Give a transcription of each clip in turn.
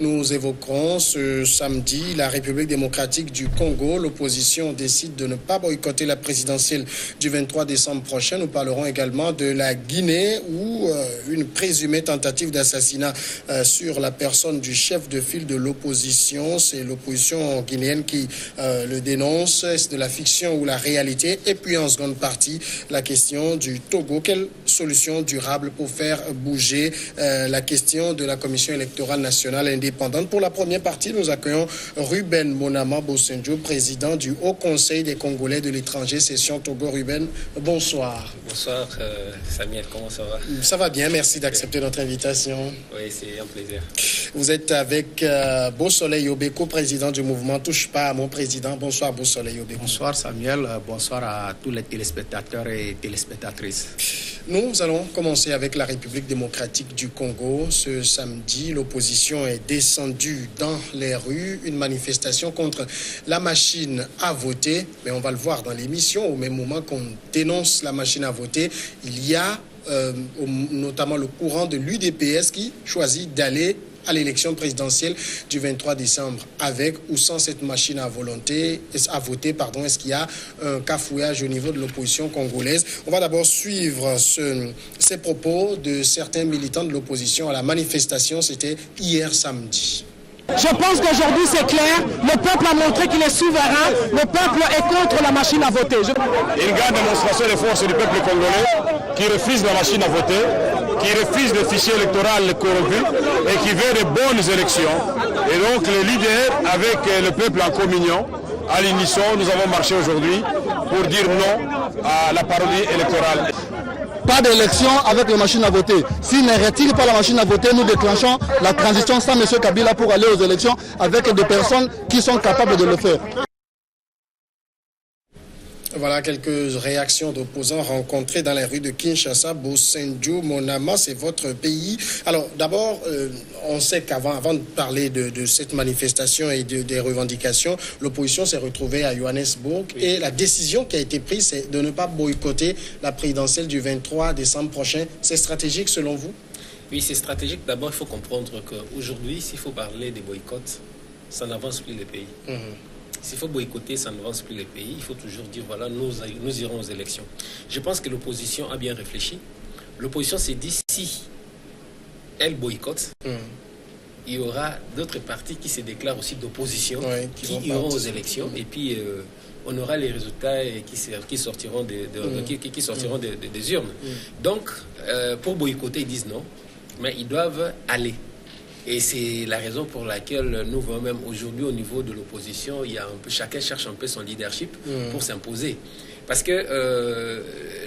Nous évoquerons ce samedi la République démocratique du Congo. L'opposition décide de ne pas boycotter la présidentielle du 23 décembre prochain. Nous parlerons également de la Guinée où une présumée tentative d'assassinat sur la personne du chef de file de l'opposition. C'est l'opposition guinéenne qui le dénonce. Est-ce de la fiction ou la réalité? Et puis en seconde partie, la question du Togo. Quelle solution durable pour faire bouger la question de la Commission électorale nationale indépendante? Pour la première partie, nous accueillons Ruben Monama Bossenjo, président du Haut Conseil des Congolais de l'étranger, session Togo. Ruben, bonsoir. Bonsoir Samuel, comment ça va? Ça va bien, merci d'accepter notre invitation. Oui, c'est un plaisir. Vous êtes avec Beausoleil Obeko, président du mouvement Touche pas à mon président. Bonsoir Beausoleil Obeko. Bonsoir Samuel, bonsoir à tous les téléspectateurs et téléspectatrices. Nous allons commencer avec la République démocratique du Congo. Ce samedi, l'opposition est descendue dans les rues. Une manifestation contre la machine à voter. Mais on va le voir dans l'émission, au même moment qu'on dénonce la machine à voter, il y a notamment le courant de l'UDPS qui choisit d'aller à l'élection présidentielle du 23 décembre avec ou sans cette machine à voter. Est-ce qu'il y a un cafouillage au niveau de l'opposition congolaise? On va d'abord suivre ces propos de certains militants de l'opposition à la manifestation. C'était hier samedi. Je pense qu'aujourd'hui c'est clair, le peuple a montré qu'il est souverain, le peuple est contre la machine à voter. Une grande démonstration des forces du peuple congolais qui refuse la machine à voter, qui refuse le fichier électoral corrompu et qui veut de bonnes élections. Et donc les leaders avec le peuple en communion, à l'unisson, nous avons marché aujourd'hui pour dire non à la parodie électorale. Pas d'élection avec la machine à voter. S'il ne retire pas la machine à voter, nous déclenchons la transition sans M. Kabila pour aller aux élections avec des personnes qui sont capables de le faire. Voilà quelques réactions d'opposants rencontrés dans les rues de Kinshasa. Bossenjo Monama, c'est votre pays. Alors d'abord, on sait avant de parler de cette manifestation et des revendications, l'opposition s'est retrouvée à Johannesburg et la décision qui a été prise, c'est de ne pas boycotter la présidentielle du 23 décembre prochain. C'est stratégique selon vous? Oui, c'est stratégique. D'abord, il faut comprendre qu'aujourd'hui, s'il faut parler des boycotts, ça n'avance plus les pays. S'il faut boycotter, ça n'avance plus les pays. Il faut toujours dire, voilà, nous irons aux élections. Je pense que l'opposition a bien réfléchi. L'opposition s'est dit, si elle boycotte, il y aura d'autres partis qui se déclarent aussi d'opposition, qui iront aux élections. Et puis, on aura les résultats qui sortiront des urnes. Donc, pour boycotter, ils disent non, mais ils doivent aller. Et c'est la raison pour laquelle nous voyons même aujourd'hui au niveau de l'opposition, il y a chacun cherche un peu son leadership pour s'imposer. Parce que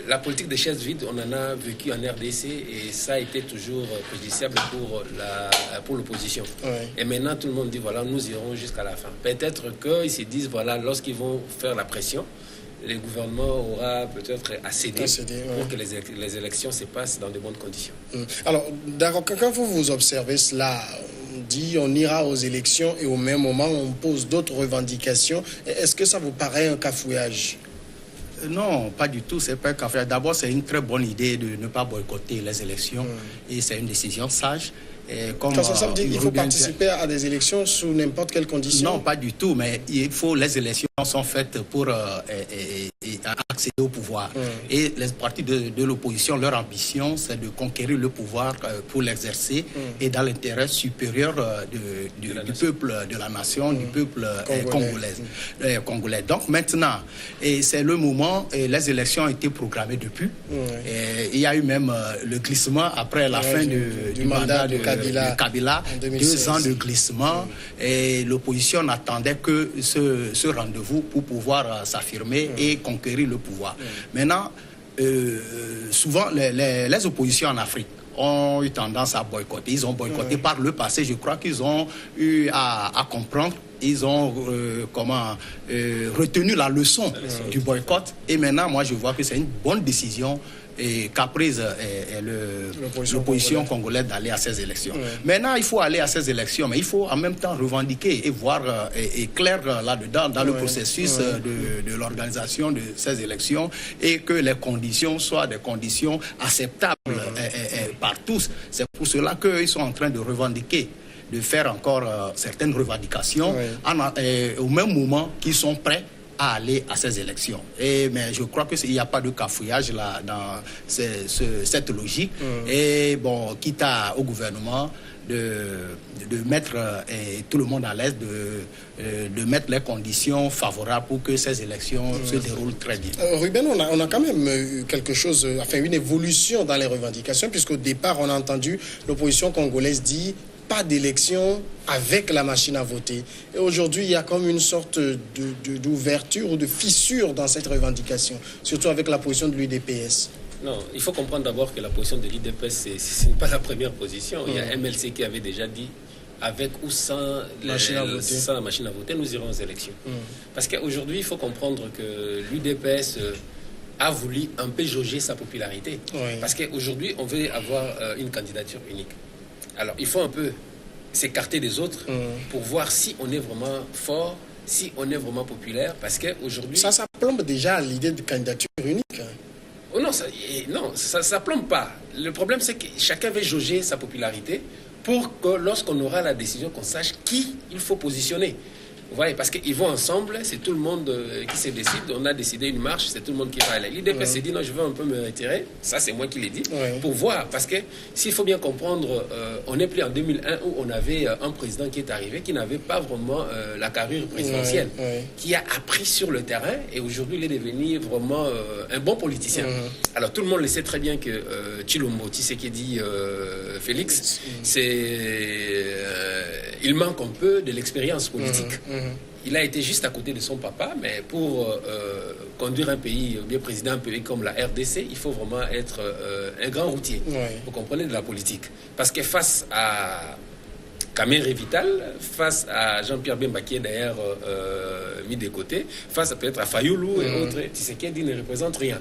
la politique des chaises vides, on en a vécu en RDC et ça a été toujours préjudiciable pour l'opposition. Et maintenant, tout le monde dit, voilà, nous irons jusqu'à la fin. Peut-être qu'ils se disent, voilà, lorsqu'ils vont faire la pression, le gouvernement aura peut-être à céder pour que les élections se passent dans de bonnes conditions. Alors, d'accord, quand vous observez cela, on dit on ira aux élections et au même moment on pose d'autres revendications. Est-ce que ça vous paraît un cafouillage? Non, pas du tout, c'est pas un cafouillage. D'abord, c'est une très bonne idée de ne pas boycotter les élections et c'est une décision sage. Ça veut dire qu'il faut participer à des élections sous n'importe quelle condition? Non, pas du tout, mais les élections sont faites pour accéder au pouvoir. Et les partis de l'opposition, leur ambition, c'est de conquérir le pouvoir pour l'exercer et dans l'intérêt supérieur du peuple de la nation, du peuple congolais. Donc maintenant, c'est le moment, et les élections ont été programmées depuis. Il y a eu même le glissement après la fin du mandat de Kabila, 2 ans de glissement, et l'opposition n'attendait que ce rendez-vous pour pouvoir s'affirmer et conquérir le pouvoir. Maintenant, souvent, les oppositions en Afrique ont eu tendance à boycotter. Ils ont boycotté par le passé. Je crois qu'ils ont eu à comprendre. Ils ont retenu la leçon du boycott. Et maintenant, moi, je vois que c'est une bonne décision qu'a prise l'opposition congolaise d'aller à ces élections. Maintenant, il faut aller à ces élections, mais il faut en même temps revendiquer et voir et clair là-dedans, dans le processus de l'organisation de ces élections, et que les conditions soient des conditions acceptables par tous. C'est pour cela qu'ils sont en train de revendiquer de faire encore certaines revendications au même moment qu'ils sont prêts à aller à ces élections. Mais je crois qu'il n'y a pas de cafouillage là, dans cette logique. Et bon, quitte au gouvernement de mettre tout le monde à l'aise, de mettre les conditions favorables pour que ces élections se déroulent très bien. Ruben, on a quand même eu quelque chose, une évolution dans les revendications, puisqu'au départ, on a entendu l'opposition congolaise dire pas d'élection avec la machine à voter. Et aujourd'hui, il y a comme une sorte d'ouverture ou de fissure dans cette revendication, surtout avec la position de l'UDPS. Non, il faut comprendre d'abord que la position de l'UDPS, ce n'est pas la première position. Il y a MLC qui avait déjà dit, avec ou sans la machine à voter, nous irons aux élections. Parce qu'aujourd'hui, il faut comprendre que l'UDPS a voulu un peu jauger sa popularité. Parce qu'aujourd'hui, on veut avoir une candidature unique. Alors, il faut un peu s'écarter des autres pour voir si on est vraiment fort, si on est vraiment populaire. Parce qu'aujourd'hui... Ça plombe déjà l'idée de candidature unique. Oh non, ça plombe pas. Le problème, c'est que chacun veut jauger sa popularité pour que lorsqu'on aura la décision, qu'on sache qui il faut positionner. Vous voyez, parce qu'ils vont ensemble, c'est tout le monde qui se décide. On a décidé une marche, c'est tout le monde qui va aller. L'IDPS s'est dit non, je veux un peu me retirer. Ça, c'est moi qui l'ai dit. Pour voir. Parce que s'il faut bien comprendre, on n'est plus en 2001 où on avait un président qui est arrivé, qui n'avait pas vraiment la carrure présidentielle, qui a appris sur le terrain et aujourd'hui, il est devenu vraiment un bon politicien. Alors, tout le monde le sait très bien que Tshilombo, Tshisekedi, Félix, il manque un peu de l'expérience politique. Il a été juste à côté de son papa, mais pour conduire un pays, bien présider un pays comme la RDC, il faut vraiment être un grand routier. Vous comprenez, de la politique. Parce que face à Kamere Vital, face à Jean-Pierre Bemba qui est d'ailleurs mis de côté, face peut-être à Fayoulou et autres, Tshisekedi ne représente rien.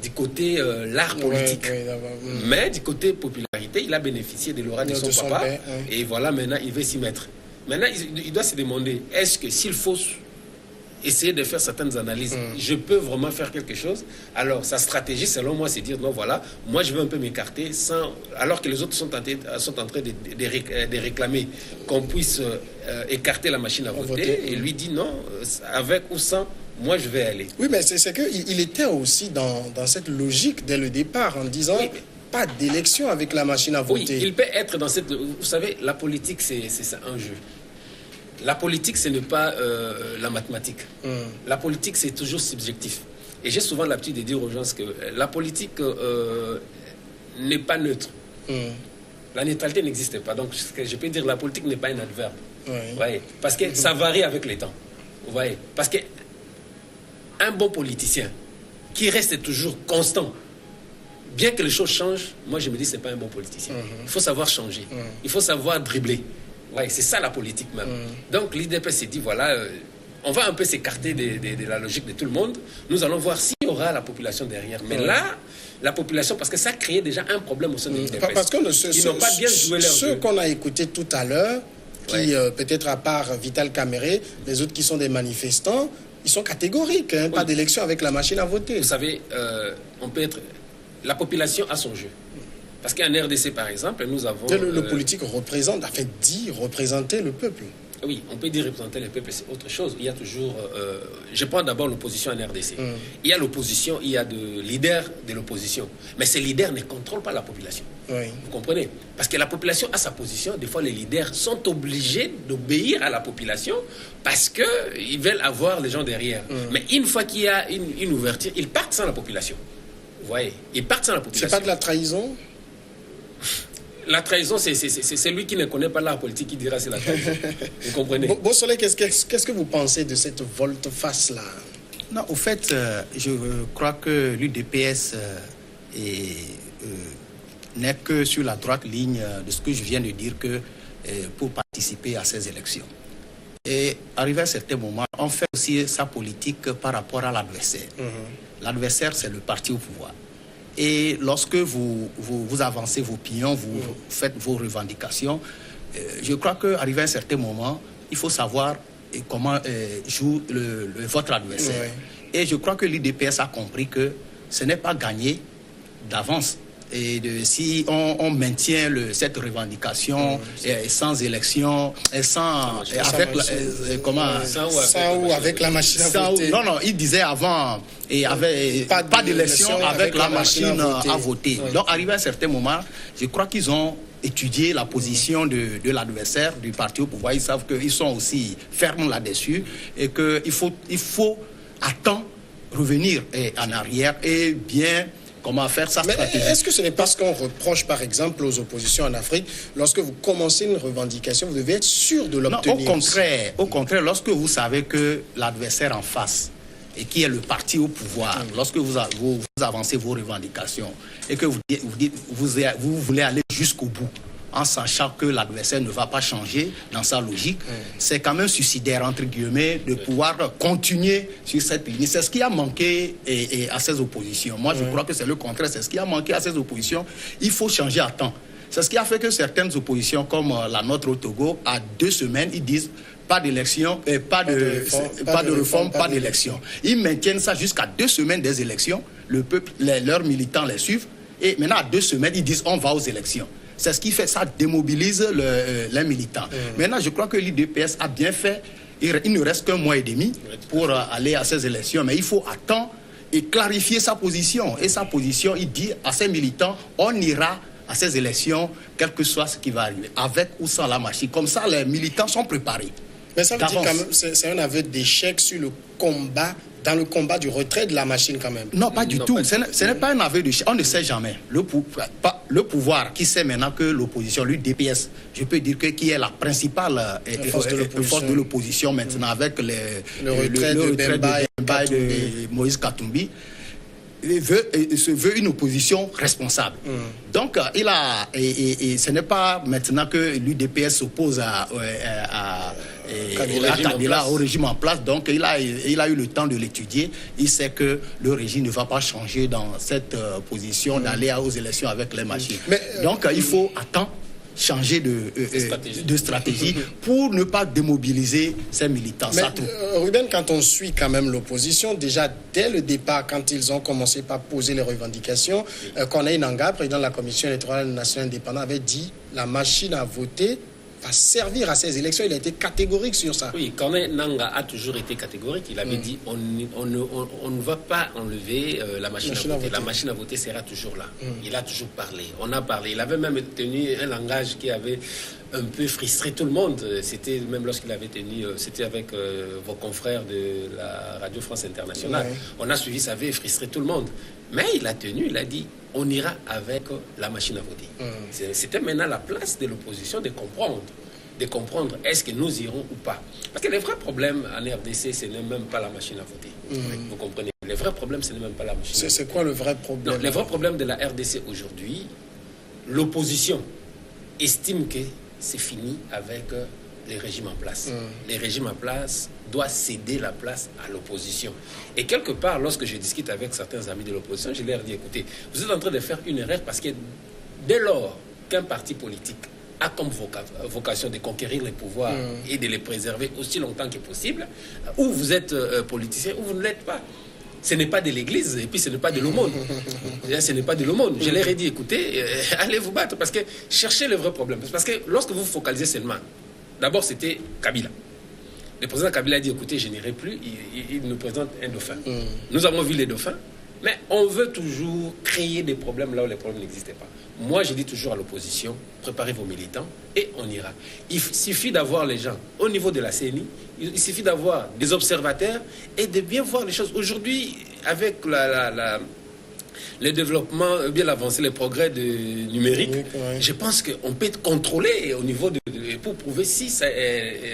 Du côté l'art politique. Mais du côté popularité, il a bénéficié de l'aura de son papa. Et voilà, maintenant, il veut s'y mettre. Maintenant, il doit se demander, est-ce que s'il faut essayer de faire certaines analyses, je peux vraiment faire quelque chose? Alors, sa stratégie, selon moi, c'est dire, non, voilà, moi, je veux un peu m'écarter, alors que les autres sont en train de réclamer qu'on puisse écarter la machine à voter. Et lui dit, non, avec ou sans, moi, je vais aller. Oui, mais c'est qu'il était aussi dans cette logique dès le départ, en disant... pas d'élection avec la machine à voter. Oui, il peut être dans cette... Vous savez, la politique, c'est un jeu. La politique, ce n'est pas la mathématique. La politique, c'est toujours subjectif. Et j'ai souvent l'habitude de dire aux gens que la politique n'est pas neutre. La neutralité n'existe pas. Donc, je peux dire que la politique n'est pas un adverbe. Vous voyez? Parce que ça varie avec le temps. Vous voyez? Parce qu'un bon politicien qui reste toujours constant, bien que les choses changent, moi je me dis que ce n'est pas un bon politicien. Il faut savoir changer. Il faut savoir dribbler. Ouais, c'est ça la politique même. Donc l'IDP s'est dit, voilà, on va un peu s'écarter de la logique de tout le monde. Nous allons voir s'il y aura la population derrière. Mais là, la population, parce que ça a créé déjà un problème au sein de l'IDP. Parce que ils n'ont pas bien joué leur jeu. Ceux qu'on a écoutés tout à l'heure, qui peut-être à part Vital Kamere, les autres qui sont des manifestants, ils sont catégoriques. Pas d'élection avec la machine à voter. Vous savez, on peut être... La population a son jeu. Parce qu'en RDC, par exemple, nous avons... Le politique représente, dit représenter le peuple. Oui, on peut dire représenter le peuple, c'est autre chose. Il y a toujours... je prends d'abord l'opposition en RDC. Il y a l'opposition, il y a des leaders de l'opposition. Mais ces leaders ne contrôlent pas la population. Vous comprenez? Parce que la population a sa position. Des fois, les leaders sont obligés d'obéir à la population parce qu'ils veulent avoir les gens derrière. Mais une fois qu'il y a une ouverture, ils partent sans la population. Vous voyez, ils partent sans la population. C'est pas de la trahison? La trahison, c'est celui qui ne connaît pas la politique qui dira c'est la trahison. Vous comprenez? Bon Soleil, qu'est-ce que vous pensez de cette volte-face-là? Non, au fait, je crois que l'UDPS n'est que sur la droite ligne de ce que je viens de dire que pour participer à ces élections. Et arrivé à un certain moment, on fait aussi sa politique par rapport à l'adversaire. L'adversaire, c'est le parti au pouvoir. Et lorsque vous avancez vos pions, vous faites vos revendications, je crois qu'arrivé à un certain moment, il faut savoir comment joue votre adversaire. Et je crois que l'UDPS a compris que ce n'est pas gagné d'avance si on maintient cette revendication sans élection, sans avec la machine à voter. Non, il disait avant, et avait pas d'élection avec la machine à voter. Oui. Donc, arrivé à un certain moment, je crois qu'ils ont étudié la position de l'adversaire du parti au pouvoir. Ils savent qu'ils sont aussi fermes là-dessus et qu'il faut à temps revenir en arrière et bien comment faire sa stratégie. Est-ce que ce n'est pas ce qu'on reproche par exemple aux oppositions en Afrique? Lorsque vous commencez une revendication, vous devez être sûr de l'obtenir. Non, au contraire, lorsque vous savez que l'adversaire en face et qui est le parti au pouvoir, lorsque vous avancez vos revendications et que vous voulez aller jusqu'au bout, en sachant que l'adversaire ne va pas changer dans sa logique, c'est quand même suicidaire, entre guillemets, de pouvoir continuer sur cette ligne. C'est ce qui a manqué à ces oppositions. Moi, je crois que c'est le contraire. C'est ce qui a manqué à ces oppositions. Il faut changer à temps. C'est ce qui a fait que certaines oppositions, comme la nôtre au Togo, à 2 semaines, ils disent pas d'élection, pas de réforme, pas d'élection. Ils maintiennent ça jusqu'à 2 semaines des élections. Le peuple, leurs militants les suivent. Et maintenant, à 2 semaines, ils disent on va aux élections. C'est ce qui fait ça, démobilise les militants. Maintenant, je crois que l'UDPS a bien fait. Il ne reste qu'un mois et demi pour aller à ces élections. Mais il faut attendre et clarifier sa position. Et sa position, il dit à ses militants, on ira à ces élections, quel que soit ce qui va arriver, avec ou sans la machine. Comme ça, les militants sont préparés. Mais ça veut dire quand même, c'est un aveu d'échec sur le combat, dans le combat du retrait de la machine quand même. Non, pas du tout. Ce n'est pas un aveu d'échec. On ne sait jamais. Le pouvoir qui sait maintenant que l'opposition, l'UDPS, je peux dire qui est la principale force de l'opposition maintenant avec le retrait de Bemba et de Moïse Katumbi, se veut une opposition responsable. Donc, ce n'est pas maintenant que l'UDPS s'oppose à Kabila, au régime en place. Donc, il a eu le temps de l'étudier. Il sait que le régime ne va pas changer dans cette position d'aller aux élections avec les machines. Donc, il faut attendre, changer de stratégie pour ne pas démobiliser ces militants. Ruben, quand on suit quand même l'opposition, déjà dès le départ, quand ils ont commencé par poser les revendications, Corneille Nangaa, président de la Commission électorale nationale indépendante, avait dit la machine à voter va servir à ces élections. Il a été catégorique sur ça. Oui, Corneille Nangaa a toujours été catégorique. Il avait dit on ne va pas enlever la machine à voter. La machine à voter sera toujours là. Il a toujours parlé. On a parlé. Il avait même tenu un langage qui avait un peu frustré tout le monde. C'était même lorsqu'il avait tenu, c'était avec vos confrères de la Radio France Internationale. On a suivi sa vie et frustré tout le monde. Mais il a tenu, il a dit on ira avec la machine à voter. C'était maintenant la place de l'opposition de comprendre est-ce que nous irons ou pas. Parce que le vrai problème en RDC, ce n'est même pas la machine à voter. Vous comprenez? Le vrai problème, ce n'est même pas la machine à voter. C'est quoi le vrai problème? Non, le vrai problème de la RDC aujourd'hui, l'opposition estime que c'est fini avec les régimes en place. Les régimes en place doivent céder la place à l'opposition. Et quelque part, lorsque je discute avec certains amis de l'opposition, je leur dis, écoutez, vous êtes en train de faire une erreur parce que dès lors qu'un parti politique a comme vocation de conquérir les pouvoirs et de les préserver aussi longtemps que possible, ou vous êtes politicien ou vous ne l'êtes pas. Ce n'est pas de l'église et puis ce n'est pas de l'aumône. Ce n'est pas de l'aumône. Je leur ai dit, écoutez, allez vous battre parce que cherchez le vrai problème. Parce que lorsque vous focalisez seulement, d'abord c'était Kabila. Le président Kabila a dit, écoutez, je n'irai plus, il nous présente un dauphin. Nous avons vu les dauphins, mais on veut toujours créer des problèmes là où les problèmes n'existaient pas. Moi, je dis toujours à l'opposition, préparez vos militants et on ira. Il suffit d'avoir les gens au niveau de la CENI, il suffit d'avoir des observateurs et de bien voir les choses. Aujourd'hui, avec le développement, bien l'avancée, les progrès numériques, je pense qu'on peut contrôler au niveau pour prouver si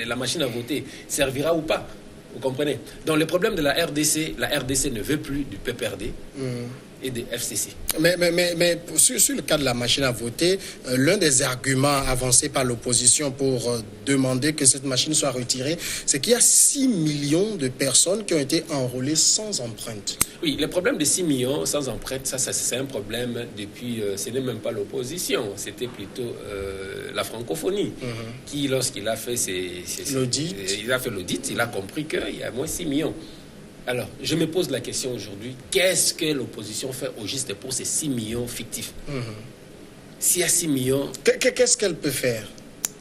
la machine à voter servira ou pas. Vous comprenez? Donc le problème de la RDC ne veut plus du PPRD et des FCC. Mais sur le cas de la machine à voter, l'un des arguments avancés par l'opposition pour demander que cette machine soit retirée, c'est qu'il y a 6 millions de personnes qui ont été enrôlées sans empreinte. Oui, le problème de 6 millions sans empreinte, ça c'est un problème depuis, ce n'est même pas l'opposition, c'était plutôt la francophonie qui, lorsqu'il a fait l'audit, il a compris qu'il y a moins 6 millions. Alors, je me pose la question aujourd'hui, qu'est-ce que l'opposition fait au juste pour ces 6 millions fictifs? S'il y a 6 millions... Qu'est-ce qu'elle peut faire?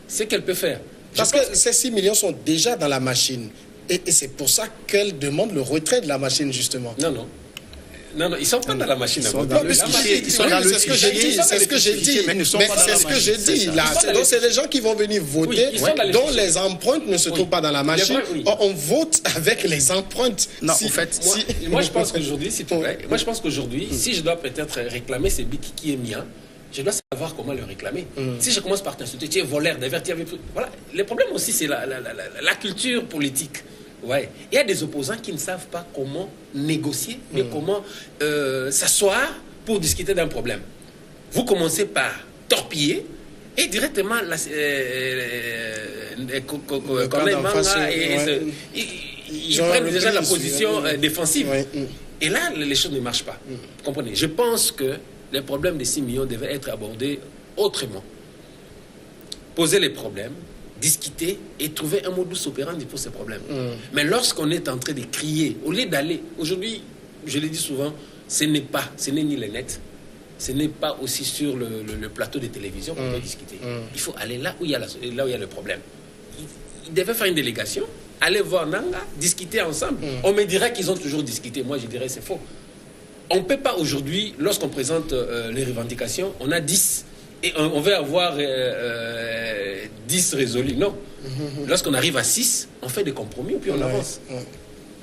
Ce qu'elle peut faire. Parce que ces 6 millions sont déjà dans la machine. Et c'est pour ça qu'elle demande le retrait de la machine, justement. Non, ils ne sont pas dans la machine. Ils sont dans le fichier. Ils sont dans le fichier. C'est ce que j'ai dit. Mais c'est ce que j'ai dit. Donc, c'est les gens qui vont venir voter, dont les empreintes ne se trouvent pas dans la machine. On vote avec les empreintes. Non, en fait... Moi, je pense qu'aujourd'hui, s'il te plaît, si je dois peut-être réclamer ces bics qui est mien, je dois savoir comment le réclamer. Si je commence par t'insulter, tu es voleur, d'avertir... Voilà. Le problème aussi, c'est la culture politique. Ouais. Il y a des opposants qui ne savent pas comment négocier, mais comment s'asseoir pour discuter d'un problème. Vous commencez par torpiller et directement ils prennent déjà la position défensive. Et là, les choses ne marchent pas. Comprenez? Je pense que les problèmes des 6 millions devaient être abordés autrement. Poser les problèmes, discuter et trouver un modus operandi pour ces problèmes. Mais lorsqu'on est en train de crier, au lieu d'aller... Aujourd'hui, je l'ai dit souvent, ce n'est ni le net, ce n'est pas aussi sur le plateau de télévision qu'on peut discuter. Il faut aller là où il y a le problème. Ils devaient faire une délégation, aller voir Nanga, discuter ensemble. On me dirait qu'ils ont toujours discuté. Moi, je dirais c'est faux. On ne peut pas aujourd'hui, lorsqu'on présente les revendications, on a 10 et on veut avoir 10 résolus. Non. Lorsqu'on arrive à 6, on fait des compromis puis on avance.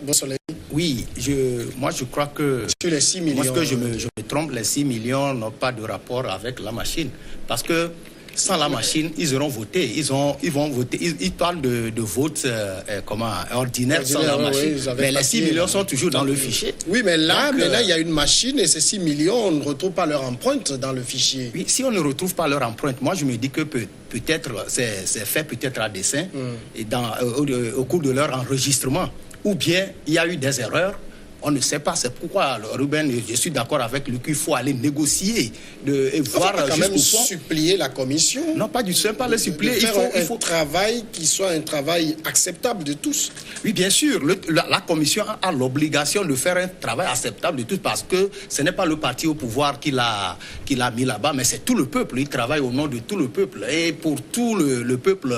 Bon soleil. Oui, moi je crois que... Sur les 6 millions... Moi, je me trompe, les 6 millions n'ont pas de rapport avec la machine. Parce que sans la machine, ils auront voté. Ils vont voter. Ils parlent de vote ordinaire sans la machine. Mais les 6 millions sont toujours dans le fichier. Oui, mais là, il y a une machine et ces 6 millions, on ne retrouve pas leur empreinte dans le fichier. Oui, si on ne retrouve pas leur empreinte, moi je me dis que peut-être c'est fait peut-être à dessein et au cours de leur enregistrement. Ou bien il y a eu des erreurs. On ne sait pas, c'est pourquoi, Ruben, je suis d'accord avec lui qu'il faut aller négocier et voir quand même supplier la commission. Non, pas du tout, pas le supplier. Il faut un travail qui soit un travail acceptable de tous. Oui, bien sûr, la commission a l'obligation de faire un travail acceptable de tous parce que ce n'est pas le parti au pouvoir qui l'a mis là-bas, mais c'est tout le peuple. Il travaille au nom de tout le peuple et pour tout le peuple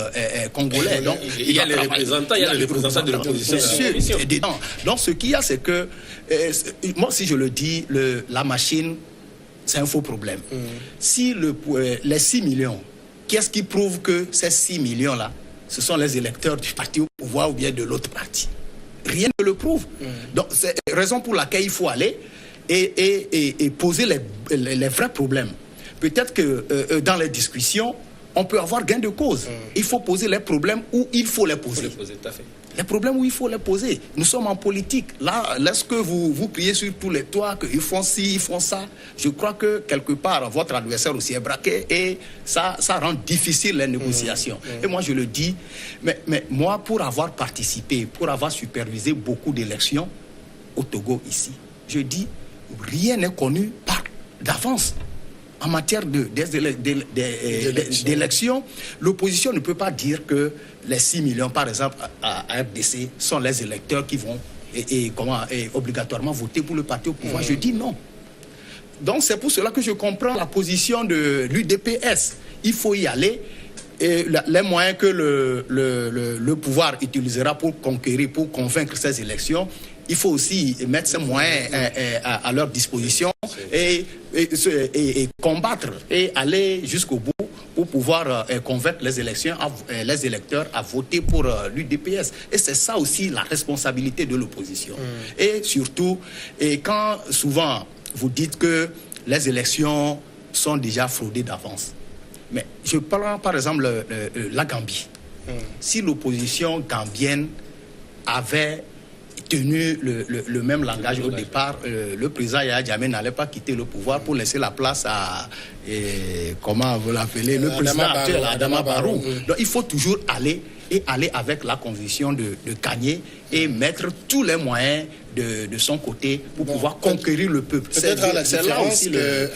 congolais. Donc, il y a les représentants, de l'opposition. Bien sûr, donc ce qu'il y a, c'est que moi, si je le dis, la machine, c'est un faux problème. Si les 6 millions, qu'est-ce qui prouve que ces 6 millions-là, ce sont les électeurs du parti au pouvoir ou bien de l'autre parti? Rien ne le prouve. Donc, c'est la raison pour laquelle il faut aller et poser les vrais problèmes. Peut-être que dans les discussions, on peut avoir gain de cause. Il faut poser les problèmes où il faut les poser. Tout à fait. Les problèmes où il faut les poser. Nous sommes en politique. Là, lorsque vous criez sur tous les toits qu'ils font ci, ils font ça, je crois que quelque part, votre adversaire aussi est braqué et ça rend difficile les négociations. Et moi, je le dis, mais moi, pour avoir participé, pour avoir supervisé beaucoup d'élections au Togo ici, je dis, rien n'est connu d'avance. En matière d'élection, l'opposition ne peut pas dire que les 6 millions, par exemple, à RDC, sont les électeurs qui vont obligatoirement voter pour le parti au pouvoir. Je dis non. Donc c'est pour cela que je comprends la position de l'UDPS. Il faut y aller. Et les moyens que le pouvoir utilisera pour conquérir, pour convaincre ces élections, il faut aussi mettre ces moyens à leur disposition et combattre et aller jusqu'au bout pour pouvoir convaincre les électeurs à voter pour l'UDPS. Et c'est ça aussi la responsabilité de l'opposition. Et surtout, quand souvent vous dites que les élections sont déjà fraudées d'avance. Mais je prends par exemple la Gambie. Si l'opposition gambienne avait tenu le même langage au départ, le président Yahya Jammeh n'allait pas quitter le pouvoir pour laisser la place à, comment vous l'appelez, le président actuel, Adama Barrow. Donc il faut toujours aller avec la conviction de gagner et mettre tous les moyens de son côté pour pouvoir conquérir le peuple. Peut-être la différence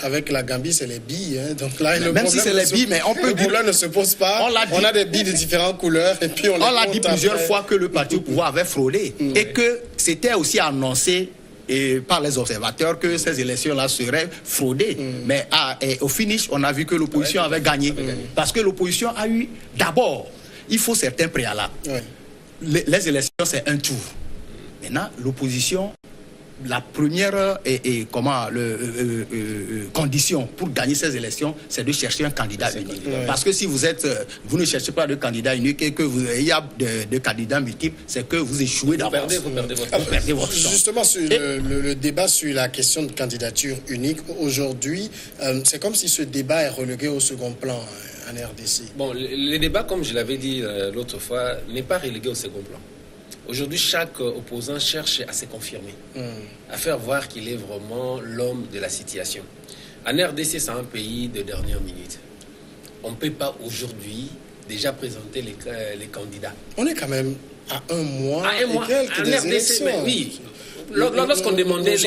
avec la Gambie, c'est les billes. Hein. Donc là, même si c'est les billes, mais on peut dire... Le problème ne se pose pas. On a des billes de différentes couleurs et puis on l'a dit plusieurs fois que le parti au pouvoir avait fraudé et que c'était aussi annoncé par les observateurs que ces élections-là seraient fraudées. Mais au finish, on a vu que l'opposition avait gagné. Parce que l'opposition a eu, d'abord, il faut certains préalables. Les élections, c'est un tour. Maintenant, l'opposition, la première condition pour gagner ces élections, c'est de chercher un candidat unique. Parce que si vous ne cherchez pas de candidat unique et qu'il y a de candidats multiples, c'est que vous échouez d'avance. Vous perdez votre temps. Justement, sur le débat sur la question de candidature unique, aujourd'hui, c'est comme si ce débat est relégué au second plan en RDC. Bon, le débat, comme je l'avais dit l'autre fois, n'est pas relégué au second plan. Aujourd'hui, chaque opposant cherche à se confirmer, à faire voir qu'il est vraiment l'homme de la situation. En RDC, c'est un pays de dernière minute. On ne peut pas aujourd'hui déjà présenter les candidats. On est quand même à un mois en RDC, oui. Lorsqu'on demandait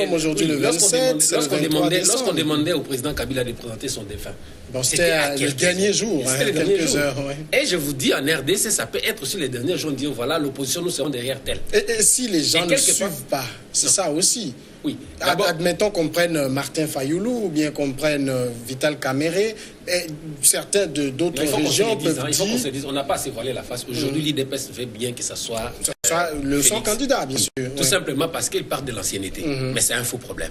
au président Kabila de présenter son défunt, c'était le dernier jour, quelques heures. Et je vous dis, en RDC, ça peut être aussi les derniers jours, dire voilà, l'opposition, nous serons derrière tel. Et si les gens ne suivent pas, c'est ça aussi. Oui. Admettons qu'on prenne Martin Fayoulou ou bien qu'on prenne Vital Kamere. Certains d'autres régions peuvent dire... Il faut qu'on se dise, on n'a pas à se voiler la face. Aujourd'hui, l'IDPS fait bien que ça soit son candidat, bien sûr. Tout simplement parce qu'il part de l'ancienneté. Mais c'est un faux problème.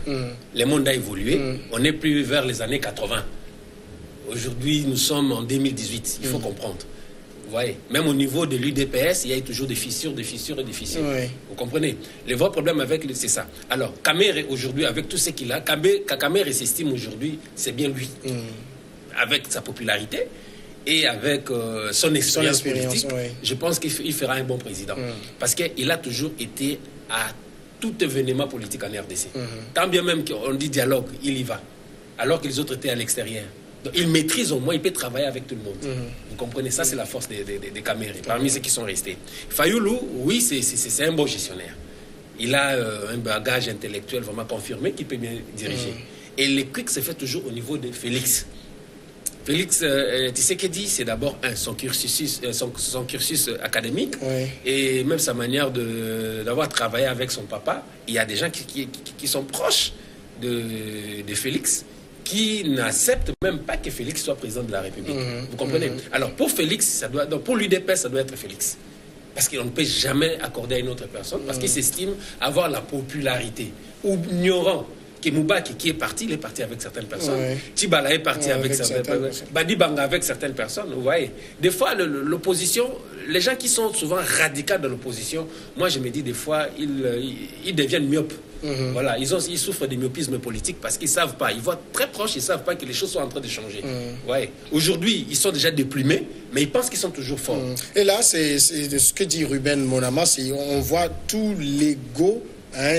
Le monde a évolué. On n'est plus vers les années 80. Aujourd'hui, nous sommes en 2018. Il faut comprendre. Vous voyez, même au niveau de l'UDPS, il y a toujours des fissures. Vous comprenez? Le vrai problème avec lui, c'est ça. Alors, Kamere, aujourd'hui, avec tout ce qu'il a, Kamere s'estime aujourd'hui, c'est bien lui. Avec sa popularité et avec son expérience politique, je pense qu'il fera un bon président. Parce qu'il a toujours été à tout événement politique en RDC. Tant bien même qu'on dit dialogue, il y va. Alors que les autres étaient à l'extérieur. Donc, il maîtrise au moins, il peut travailler avec tout le monde. Vous comprenez, ça c'est la force des Kamere, parmi ceux qui sont restés. Fayoulou, oui, c'est un bon gestionnaire. Il a un bagage intellectuel vraiment confirmé qui peut bien diriger. Et le clic se fait toujours au niveau de Félix. Félix Tshisekedi, c'est d'abord son cursus académique et même sa manière d'avoir travaillé avec son papa. Il y a des gens qui sont proches de Félix, qui n'accepte même pas que Félix soit président de la République. Vous comprenez? Alors, pour Félix, pour l'UDPS, ça doit être Félix. Parce qu'on ne peut jamais accorder à une autre personne, parce qu'il s'estime avoir la popularité. Ou ignorant que Moubaki, qui est parti, il est parti avec certaines personnes. Tibala est parti avec certaines personnes. Badi Banga avec certaines personnes. Vous voyez? Des fois, l'opposition, les gens qui sont souvent radicaux dans l'opposition, moi, je me dis, des fois, ils deviennent myopes. Voilà, ils souffrent de myopisme politique parce qu'ils ne savent pas. Ils voient très proche, ils ne savent pas que les choses sont en train de changer. Ouais. Aujourd'hui, ils sont déjà déplumés, mais ils pensent qu'ils sont toujours forts. Et là, c'est ce que dit Ruben Monama, on voit tout l'ego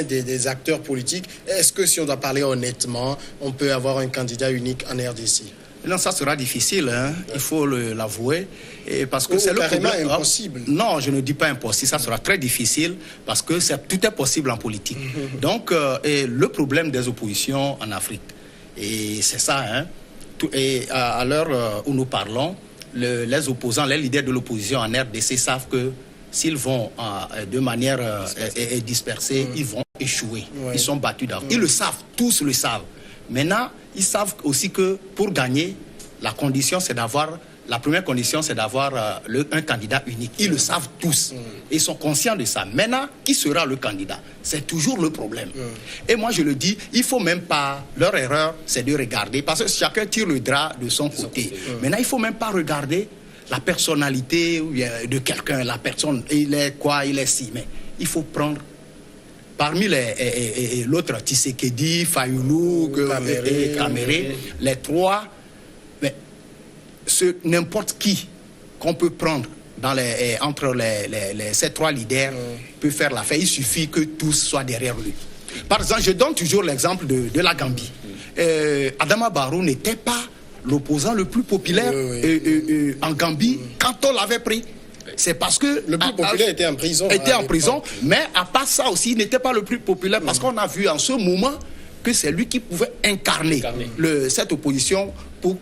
des acteurs politiques. Est-ce que si on doit parler honnêtement, on peut avoir un candidat unique en RDC? Non, ça sera difficile, il faut l'avouer. Parce que c'est carrément impossible. Non, je ne dis pas impossible, ça sera très difficile parce que tout est possible en politique. Donc, le problème des oppositions en Afrique, et c'est ça, et à l'heure où nous parlons, les opposants, les leaders de l'opposition en RDC savent que s'ils vont de manière dispersée, ils vont échouer. Ils sont battus d'avance. Ils le savent, tous le savent. Maintenant, ils savent aussi que pour gagner, la première condition, c'est d'avoir un candidat unique. Ils le savent tous. Ils sont conscients de ça. Maintenant, qui sera le candidat? C'est toujours le problème. Et moi, je le dis, il ne faut même pas... Leur erreur, c'est de regarder, parce que chacun tire le drap de son côté. Maintenant, il ne faut même pas regarder la personnalité de quelqu'un. La personne, il est quoi, il est si. Mais il faut prendre... Parmi l'autre, Tshisekedi, Fayoulou, Kamere, les trois, n'importe qui qu'on peut prendre entre ces trois leaders peut faire l'affaire. Il suffit que tous soient derrière lui. Par exemple, je donne toujours l'exemple de la Gambie. Adama Barrow n'était pas l'opposant le plus populaire en Gambie quand on l'avait pris. C'est parce que le plus populaire était en prison. Mais à part ça aussi, il n'était pas le plus populaire parce qu'on a vu en ce moment que c'est lui qui pouvait incarner cette opposition pour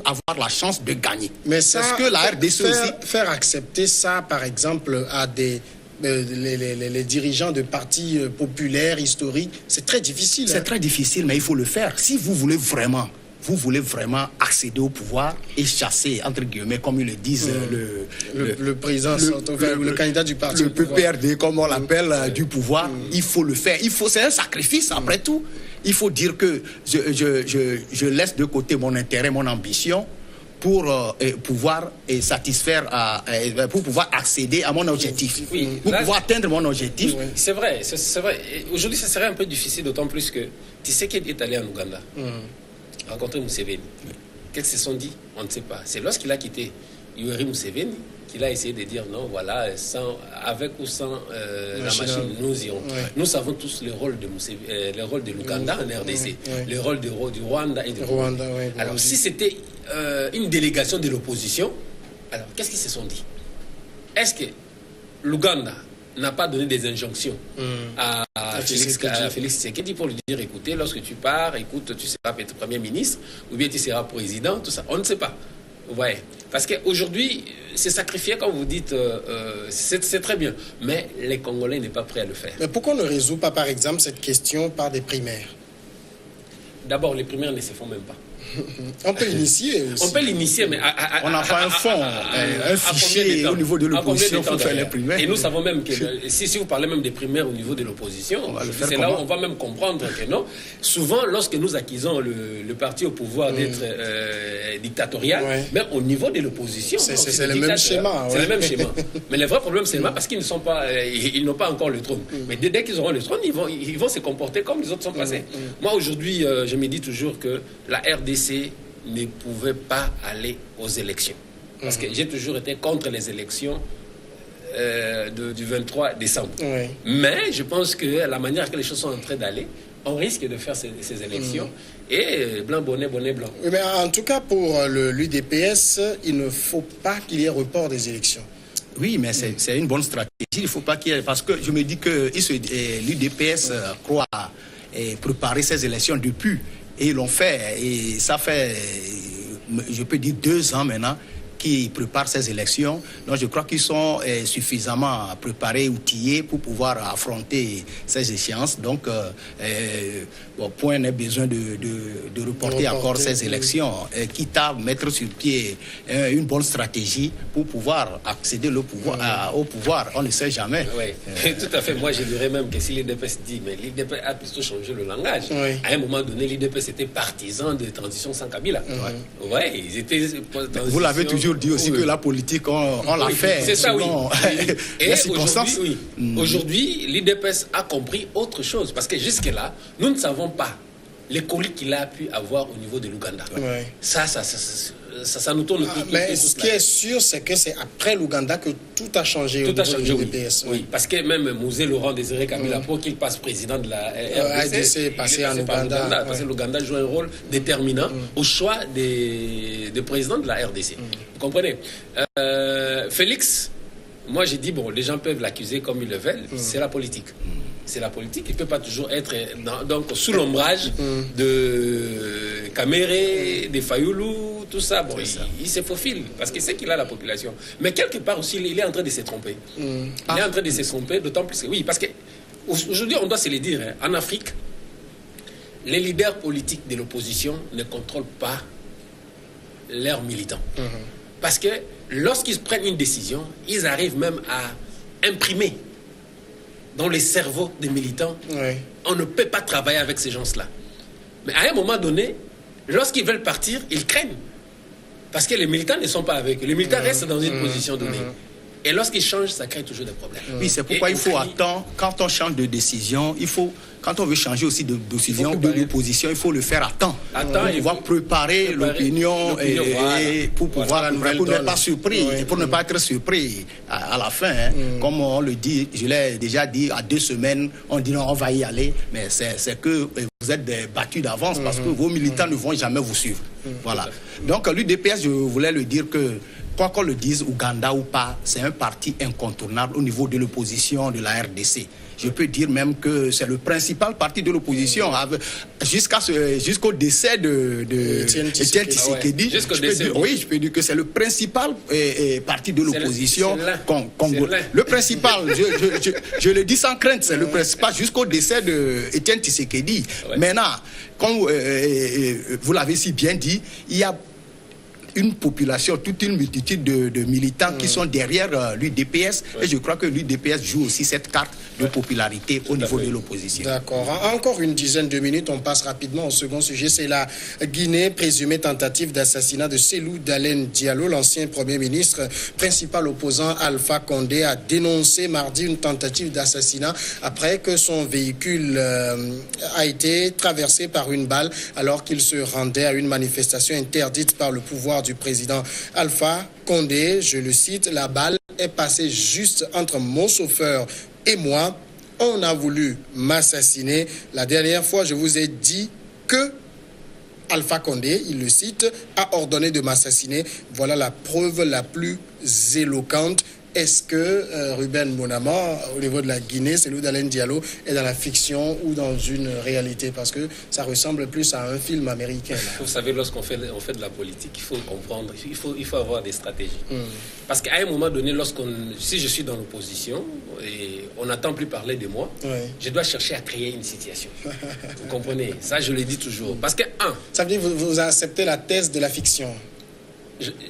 avoir la chance de gagner. Mais ça, parce que la RDC aussi faire accepter ça, par exemple, à des les dirigeants de partis populaires, historiques. C'est très difficile. C'est très difficile, mais il faut le faire. Si vous voulez vraiment accéder au pouvoir et chasser, entre guillemets, comme ils le disent, le président, le candidat du parti. Le PPRD, comme on l'appelle, du pouvoir, il faut le faire. C'est un sacrifice, après tout. Il faut dire que je laisse de côté mon intérêt, mon ambition, pour pouvoir satisfaire, pour pouvoir accéder à mon objectif, pour pouvoir atteindre mon objectif. Oui. C'est vrai. Aujourd'hui, ça serait un peu difficile, d'autant plus que tu sais qu'il est allé en Ouganda, rencontrer Museveni. Qu'est-ce qu'ils se sont dit? On ne sait pas. C'est lorsqu'il a quitté Yoweri Museveni qu'il a essayé de dire non, voilà, avec ou sans la machine, nous irons. Ouais. Nous savons tous le rôle de l'Ouganda en RDC, le rôle du Rwanda et du Rwanda. Alors, si c'était une délégation de l'opposition, alors qu'est-ce qu'ils se sont dit? Est-ce que l'Ouganda n'a pas donné des injonctions à Félix Tshisekedi pour lui dire, écoutez, lorsque tu pars, écoute, tu seras peut-être Premier ministre, ou bien tu seras président, tout ça. On ne sait pas. Ouais. Parce qu'aujourd'hui, c'est sacrifié, quand vous dites, c'est très bien. Mais les Congolais n'est pas prêts à le faire. Mais pourquoi on ne résout pas, par exemple, cette question par des primaires? D'abord, les primaires ne se font même pas. On peut l'initier aussi. On peut l'initier, mais on n'a pas un fonds, un fichier au niveau de l'opposition pour faire les primaires. Et nous savons même que si vous parlez même des primaires au niveau de l'opposition, c'est là où on va même comprendre que non. Souvent, lorsque nous accusons le parti au pouvoir d'être dictatorial, mais au niveau de l'opposition, c'est le même schéma. C'est le même schéma. Mais le vrai problème, c'est parce qu'ils ils n'ont pas encore le trône. Mais dès qu'ils auront le trône, ils vont se comporter comme les autres sont passés. Moi, aujourd'hui, je me dis toujours que la RDC ne pouvait pas aller aux élections. Parce que j'ai toujours été contre les élections du 23 décembre. Mais je pense que la manière que les choses sont en train d'aller, on risque de faire ces élections. Et blanc, bonnet, bonnet, blanc. Mais en tout cas, pour l'UDPS, il ne faut pas qu'il y ait report des élections. Oui, mais c'est une bonne stratégie. Il ne faut pas qu'il y ait... Parce que je me dis que l'UDPS croit préparer ces élections depuis. Et ils l'ont fait, et ça fait, je peux dire, 2 ans maintenant qu'ils préparent ces élections. Donc je crois qu'ils sont suffisamment préparés, outillés pour pouvoir affronter ces échéances. Donc, point n'est besoin de reporter encore ces élections, quitte à mettre sur pied une bonne stratégie pour pouvoir accéder au pouvoir. On ne sait jamais. Oui, tout à fait. Moi, je dirais même que si l'IDPS dit, mais l'IDPS a plutôt changé le langage. À un moment donné, l'IDPS était partisan de transition sans Kabila. Ils étaient... Vous l'avez toujours dit aussi que la politique, on l'a fait. C'est ça, Et aujourd'hui, l'IDPS a compris autre chose. Parce que jusque-là, nous ne savons pas les colis qu'il a pu avoir au niveau de l'Ouganda. Ça nous tourne tout. Mais ce qui est sûr, c'est que c'est après l'Ouganda que tout a changé. Tout a changé, oui. Parce que même Mouzé Laurent Désiré Kabila, pour qu'il passe président de la RDC, est passé en Ouganda. Parce que l'Ouganda joue un rôle déterminant au choix des présidents de la RDC. Vous comprenez? Félix, moi j'ai dit, bon, les gens peuvent l'accuser comme ils le veulent, c'est la politique. C'est la politique. Il ne peut pas toujours être donc, sous l'ombrage de Kaméré, de Fayoulou, tout ça. Bon, il se faufile parce qu'il sait qu'il a la population. Mais quelque part aussi, il est en train de se tromper. Il est en train de se tromper, d'autant plus que... Oui, parce qu'aujourd'hui, on doit se le dire, en Afrique, les leaders politiques de l'opposition ne contrôlent pas leurs militants. Parce que lorsqu'ils prennent une décision, ils arrivent même à imprimer dans les cerveaux des militants, on ne peut pas travailler avec ces gens-là. Mais à un moment donné, lorsqu'ils veulent partir, ils craignent. Parce que les militants ne sont pas avec eux. Les militants restent dans une position donnée. Et lorsqu'ils changent, ça crée toujours des problèmes. Oui, c'est pourquoi il faut attendre. Quand on change de décision, quand on veut changer aussi de décision de l'opposition, il faut le faire à temps. Pour pouvoir préparer l'opinion pour ne pas surpris, pour ne pas être surpris à la fin. Comme on le dit, je l'ai déjà dit, à 2 semaines, on dit non, on va y aller. Mais c'est que vous êtes battus d'avance parce que vos militants ne vont jamais vous suivre. Voilà. Donc l'UDPS, je voulais le dire que quoi qu'on le dise, Ouganda ou pas, c'est un parti incontournable au niveau de l'opposition de la RDC. Je peux dire même que c'est le principal parti de l'opposition jusqu'au décès de Étienne Tshisekedi. Je peux dire que c'est le principal parti de l'opposition congolais. Le principal, je le dis sans crainte, c'est le principal jusqu'au décès de Étienne Tshisekedi. Maintenant, comme vous l'avez si bien dit, il y a une population, toute une multitude de militants qui sont derrière l'UDPS. Et je crois que l'UDPS joue aussi cette carte de popularité au niveau de l'opposition. D'accord. Encore une dizaine de minutes, on passe rapidement au second sujet. C'est la Guinée, présumée tentative d'assassinat de Cellou Dalein Diallo. L'ancien Premier ministre, principal opposant Alpha Condé, a dénoncé mardi une tentative d'assassinat après que son véhicule a été traversé par une balle alors qu'il se rendait à une manifestation interdite par le pouvoir du président Alpha Condé. Je le cite, la balle est passée juste entre mon chauffeur et moi. On a voulu m'assassiner. La dernière fois, je vous ai dit que Alpha Condé, il le cite, a ordonné de m'assassiner. Voilà la preuve la plus éloquente. Est-ce que Ruben Monama, au niveau de la Guinée, Cellou Dalein Diallo, est dans la fiction ou dans une réalité? Parce que ça ressemble plus à un film américain. Vous savez, lorsqu'on fait de la politique, il faut comprendre, il faut avoir des stratégies. Parce qu'à un moment donné, si je suis dans l'opposition et on n'entend plus parler de moi, je dois chercher à créer une situation. Vous comprenez? Ça, je le dis toujours. Parce que, ça veut dire que vous acceptez la thèse de la fiction?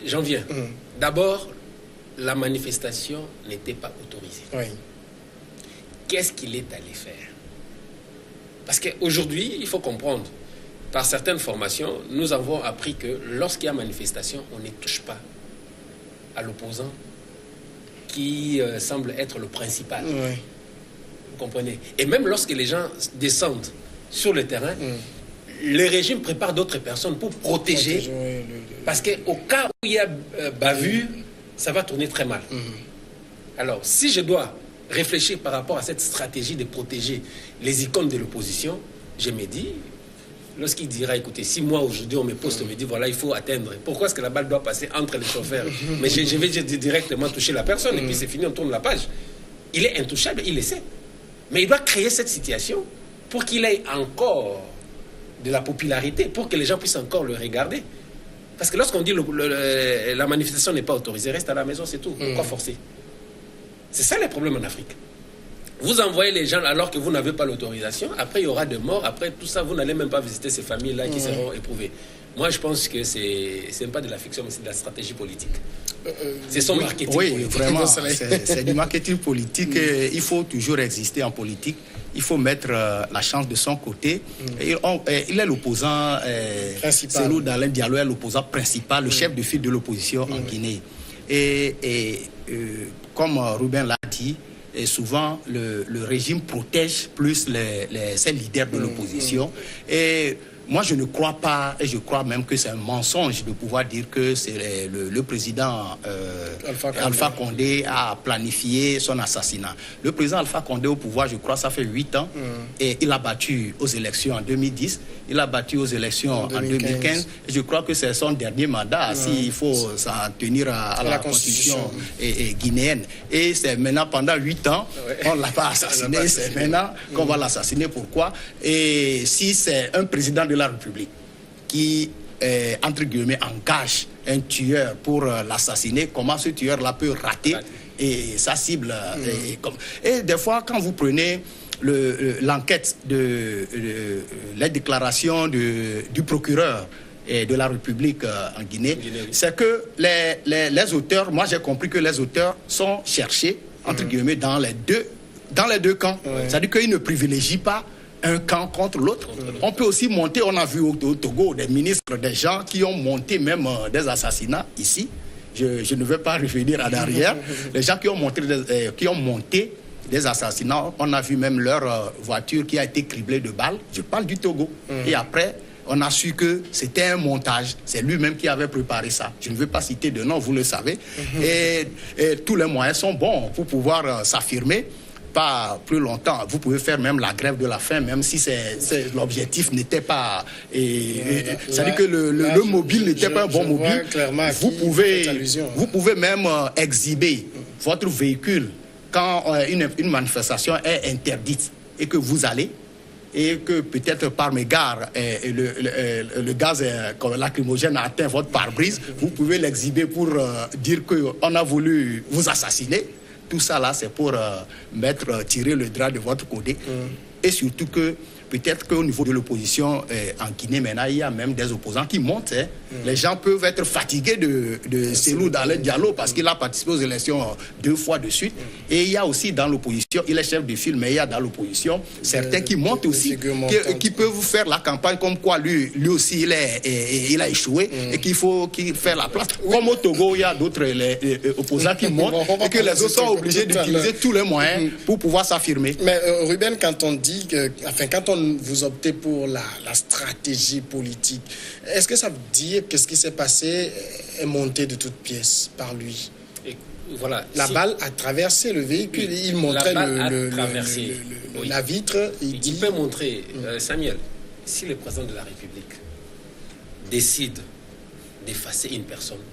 J'en viens. D'abord, la manifestation n'était pas autorisée. Qu'est-ce qu'il est allé faire? Parce qu'aujourd'hui, il faut comprendre, par certaines formations, nous avons appris que lorsqu'il y a manifestation, on ne touche pas à l'opposant qui semble être le principal. Vous comprenez? Et même lorsque les gens descendent sur le terrain, le régime prépare d'autres personnes pour protéger. Parce qu'au cas où il y a bavure, ça va tourner très mal. Alors, si je dois réfléchir par rapport à cette stratégie de protéger les icônes de l'opposition, je me dis, lorsqu'il dira, écoutez, si moi aujourd'hui on me poste, on me dit, voilà, il faut atteindre. Pourquoi est-ce que la balle doit passer entre les chauffeurs? Mais je vais directement toucher la personne et puis c'est fini, on tourne la page. Il est intouchable, il le sait. Mais il doit créer cette situation pour qu'il ait encore de la popularité, pour que les gens puissent encore le regarder. Parce que lorsqu'on dit la manifestation n'est pas autorisée, reste à la maison, c'est tout. Pourquoi forcer? C'est ça le problème en Afrique. Vous envoyez les gens alors que vous n'avez pas l'autorisation. Après, il y aura des morts. Après, tout ça, vous n'allez même pas visiter ces familles-là qui seront éprouvées. Moi, je pense que c'est pas de la fiction, mais c'est de la stratégie politique. C'est son marketing politique. Vraiment, c'est du marketing politique. Il faut toujours exister en politique. Il faut mettre la chance de son côté. Il est l'opposant principal. Cellou Dalein Diallo est l'opposant principal, le chef de file de l'opposition en Guinée. Et comme Ruben l'a dit, et souvent le régime protège plus ces leaders de l'opposition. Et moi, je ne crois pas, et je crois même que c'est un mensonge de pouvoir dire que c'est le président Alpha Condé a planifié son assassinat. Le président Alpha Condé au pouvoir, je crois, ça fait 8 ans, et il a battu aux élections en 2010, il a battu aux élections en 2015, et je crois que c'est son dernier mandat, s'il faut s'en tenir à la constitution guinéenne. Et c'est maintenant, pendant 8 ans, on ne l'a pas assassiné, c'est maintenant qu'on va l'assassiner. Pourquoi? Et si c'est un président de la République qui, entre guillemets, engage un tueur pour l'assassiner, comment ce tueur-là peut rater et sa cible et des fois, quand vous prenez l'enquête les déclarations du procureur de la République en Guinée, c'est que les auteurs, moi j'ai compris que les auteurs sont cherchés, entre guillemets, dans les deux camps. C'est-à-dire qu'ils ne privilégient pas un camp contre l'autre. On peut aussi monter, on a vu au Togo des ministres, des gens qui ont monté même des assassinats ici. Je ne vais pas revenir en arrière. Les gens qui ont monté des assassinats, on a vu même leur voiture qui a été criblée de balles. Je parle du Togo. Et après, on a su que c'était un montage. C'est lui-même qui avait préparé ça. Je ne veux pas citer de nom, vous le savez. Et tous les moyens sont bons pour pouvoir s'affirmer. pas plus longtemps. Vous pouvez faire même la grève de la faim, même si l'objectif n'était pas... C'est-à-dire que le mobile n'était pas un bon mobile. Vous pouvez même exhiber votre véhicule quand une manifestation est interdite et que vous allez, et que peut-être par mégarde le gaz lacrymogène a atteint votre pare-brise, vous pouvez l'exhiber pour dire qu'on a voulu vous assassiner. Tout ça là, c'est pour tirer le drap de votre côté. Et surtout que peut-être qu'au niveau de l'opposition en Guinée, maintenant, il y a même des opposants qui montent. Les gens peuvent être fatigués de Cellou Dalein Diallo parce qu'il a participé aux élections 2 fois de suite. Et il y a aussi dans l'opposition, il est chef de file, mais il y a dans l'opposition certains qui montent aussi, qui peuvent faire la campagne comme quoi lui aussi il a échoué et qu'il faut faire la place. Comme au Togo, il y a d'autres opposants qui montent et que les autres sont obligés d'utiliser tous les moyens pour pouvoir s'affirmer. Mais Ruben, quand on dit quand vous optez pour la stratégie politique, est-ce que ça veut dire que ce qui s'est passé est monté de toutes pièces par lui? Et voilà, la balle a traversé le véhicule, il montrait la vitre. Il peut montrer, Samuel, si le président de la République décide d'effacer une personne,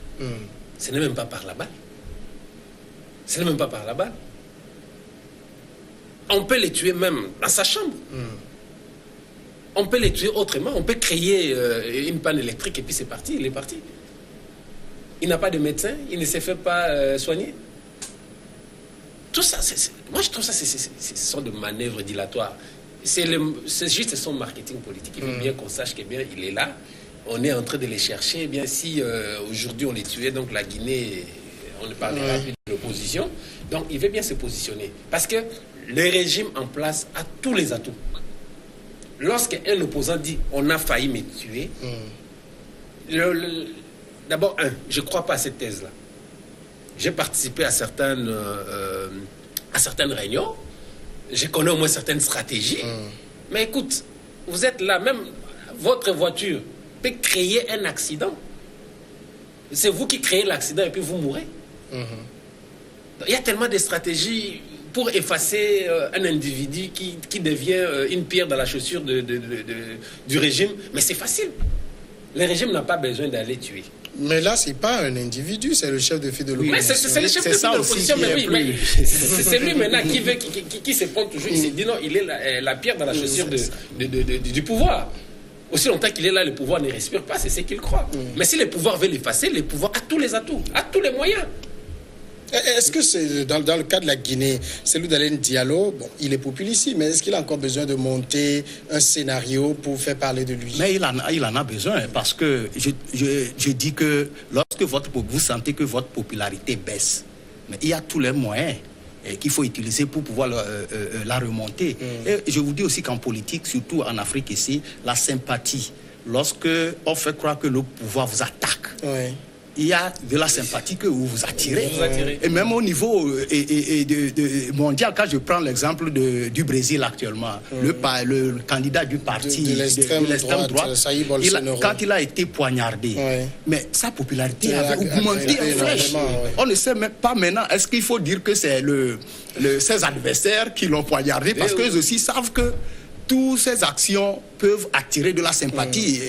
ce n'est même pas par la balle. Ce n'est même pas par la balle. On peut les tuer même dans sa chambre. On peut les tuer autrement. On peut créer une panne électrique et puis c'est parti, il est parti. Il n'a pas de médecin, il ne se fait pas soigner. Tout ça, moi je trouve ça, ce sont des manœuvres dilatoires. C'est juste son marketing politique. Il veut bien qu'on sache qu'il est là. On est en train de les chercher. Eh bien, si aujourd'hui on les tuait, donc la Guinée, on ne parlera plus de l'opposition. Donc il veut bien se positionner. Parce que le régime en place a tous les atouts. Lorsqu'un opposant dit « on a failli me tuer », d'abord, je ne crois pas à cette thèse-là. J'ai participé à certaines réunions, je connais au moins certaines stratégies, mais écoute, vous êtes là, même votre voiture peut créer un accident. C'est vous qui créez l'accident et puis vous mourrez. Il y a tellement de stratégies pour effacer un individu qui devient une pierre dans la chaussure du régime. Mais c'est facile. Le régime n'a pas besoin d'aller tuer. Mais là, ce n'est pas un individu, c'est le chef de file de l'opposition. C'est le chef de file de l'opposition, mais c'est lui maintenant qui se prend toujours. Il se dit non, il est la pierre dans la chaussure du pouvoir. Aussi longtemps qu'il est là, le pouvoir ne respire pas, c'est ce qu'il croit. Mais si le pouvoir veut l'effacer, le pouvoir a tous les atouts, a tous les moyens. Est-ce que c'est dans le cas de la Guinée, Cellou Dalein Diallo, bon, il est populiste, mais est-ce qu'il a encore besoin de monter un scénario pour faire parler de lui? Mais il en a besoin parce que je dis que lorsque vous sentez que votre popularité baisse, mais il y a tous les moyens qu'il faut utiliser pour pouvoir la remonter. Et je vous dis aussi qu'en politique, surtout en Afrique ici, la sympathie, lorsque on fait croire que le pouvoir vous attaque, il y a de la sympathie que vous attirez. Et même au niveau mondial, quand je prends l'exemple du Brésil actuellement, le candidat du parti de l'extrême droite, quand il a été poignardé, mais sa popularité avait augmenté en flèche. On ne sait même pas maintenant, est-ce qu'il faut dire que c'est ses adversaires qui l'ont poignardé, parce qu'eux aussi savent que toutes ces actions peuvent attirer de la sympathie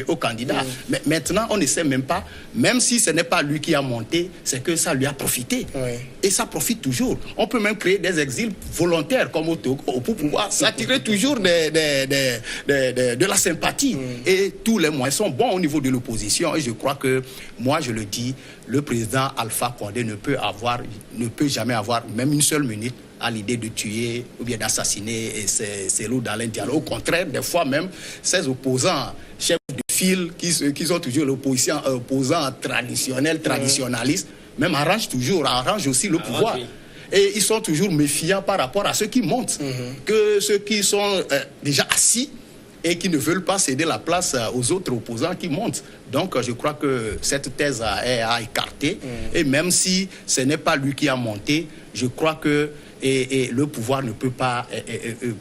au candidat. Mais maintenant, on ne sait même pas, même si ce n'est pas lui qui a monté, c'est que ça lui a profité. Et ça profite toujours. On peut même créer des exils volontaires comme au Togo pour pouvoir s'attirer toujours de la sympathie. Et tous les moyens sont bons au niveau de l'opposition. Et je crois que, moi je le dis, le président Alpha Condé ne peut jamais avoir même une seule minute à l'idée de tuer ou bien d'assassiner Cellou Dalein Diallo. Au contraire, des fois même, ces opposants, chefs de file, qui sont toujours l'opposition, opposants traditionnels, traditionnalistes, même arrangent aussi le pouvoir. Et ils sont toujours méfiants par rapport à ceux qui montent, que ceux qui sont déjà assis et qui ne veulent pas céder la place aux autres opposants qui montent. Donc je crois que cette thèse est à écarter. Et même si ce n'est pas lui qui a monté, je crois que et le pouvoir ne peut pas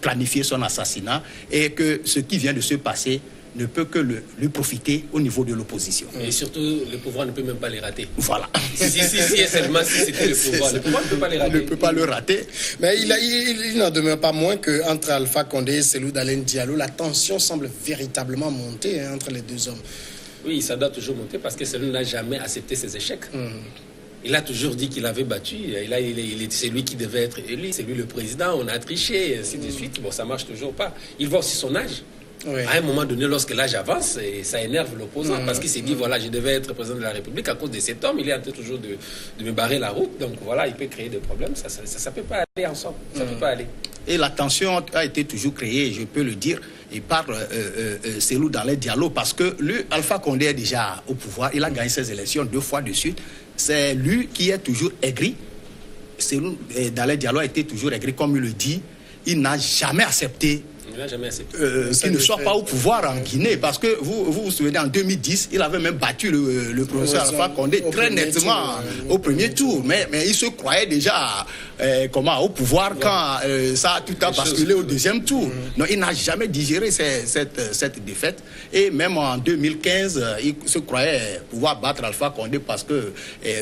planifier son assassinat et que ce qui vient de se passer ne peut que lui profiter au niveau de l'opposition. Et surtout, le pouvoir ne peut même pas les rater. Voilà. Si seulement si c'était le pouvoir ne peut pas les rater. Il ne peut pas le rater. Mais il n'en demeure pas moins qu'entre Alpha Condé et Cellou Dalein Diallo, la tension semble véritablement monter entre les deux hommes. Oui, ça doit toujours monter parce que Cellou n'a jamais accepté ses échecs. Il a toujours dit qu'il avait battu. C'est lui qui devait être élu. C'est lui le président. On a triché, ainsi de suite. Bon, ça marche toujours pas. Il voit aussi son âge. Oui. À un moment donné, lorsque l'âge avance, ça énerve l'opposant parce qu'il s'est dit, voilà, je devais être président de la République à cause de cet homme. Il est en train toujours de me barrer la route. Donc voilà, il peut créer des problèmes. Ça ne peut pas aller ensemble. Ça ne peut pas aller. Et la tension a été toujours créée, je peux le dire, et par Cellou Dalein Diallo, parce que lui, Alpha Condé est déjà au pouvoir. Il a gagné ses élections 2 fois de suite. C'est lui qui est toujours aigri. Cellou Dalein Diallo a été toujours aigri, comme il le dit. Il n'a jamais accepté qu'il ne soit pas au pouvoir en Guinée, parce que vous souvenez, en 2010, il avait même battu le professeur Alpha Condé très nettement au premier tour, mais il se croyait déjà au pouvoir quand ça a tout à basculé au deuxième tour. Non, il n'a jamais digéré cette défaite, et même en 2015, il se croyait pouvoir battre Alpha Condé parce que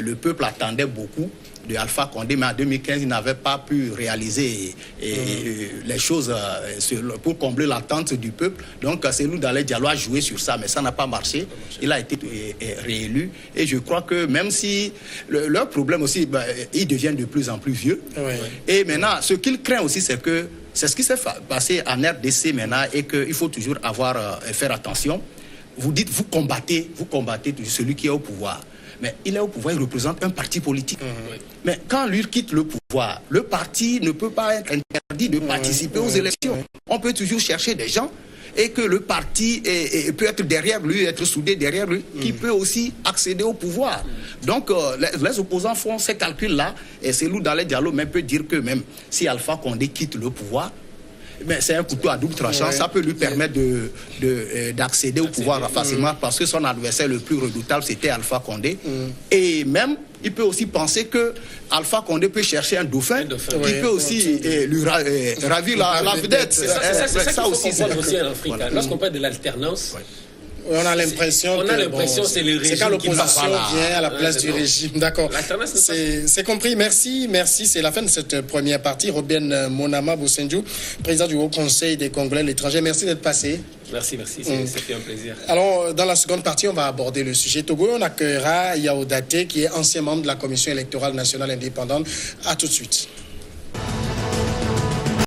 le peuple attendait beaucoup de Alpha Condé, mais en 2015, il n'avait pas pu réaliser les choses pour combler l'attente du peuple. Donc, Cellou Dalein Diallo a joué sur ça, mais ça n'a pas marché. Il a été réélu. Et je crois que même si leur problème aussi, ils deviennent de plus en plus vieux. Oui. Et maintenant, ce qu'il craint aussi, c'est que c'est ce qui s'est passé en RDC maintenant, et qu'il faut toujours faire attention. Vous dites, vous combattez celui qui est au pouvoir. Mais il est au pouvoir, il représente un parti politique. Mais quand lui quitte le pouvoir, le parti ne peut pas être interdit de participer aux élections. On peut toujours chercher des gens et que le parti peut être derrière lui, être soudé derrière lui, qui peut aussi accéder au pouvoir. Donc les opposants font ces calculs-là, et Cellou Dalein Diallo même peut dire que même si Alpha Condé quitte le pouvoir, mais c'est un couteau à double tranchant, ça peut lui permettre d'accéder au pouvoir facilement, parce que son adversaire le plus redoutable, c'était Alpha Condé. Et même, il peut aussi penser que Alpha Condé peut chercher un dauphin qui peut aussi lui ravir la vedette. Ça aussi, c'est en Afrique. Lorsqu'on parle de l'alternance, on a l'impression que c'est le régime quand l'opposition vient à la place du régime. D'accord. C'est compris. Merci. C'est la fin de cette première partie. Robin Monama Bosendiou, président du Haut Conseil des Congolais de l'étranger. Merci d'être passé. Merci. C'était un plaisir. Alors, dans la seconde partie, on va aborder le sujet Togo. On accueillera Yao Daté, qui est ancien membre de la Commission électorale nationale indépendante. À tout de suite.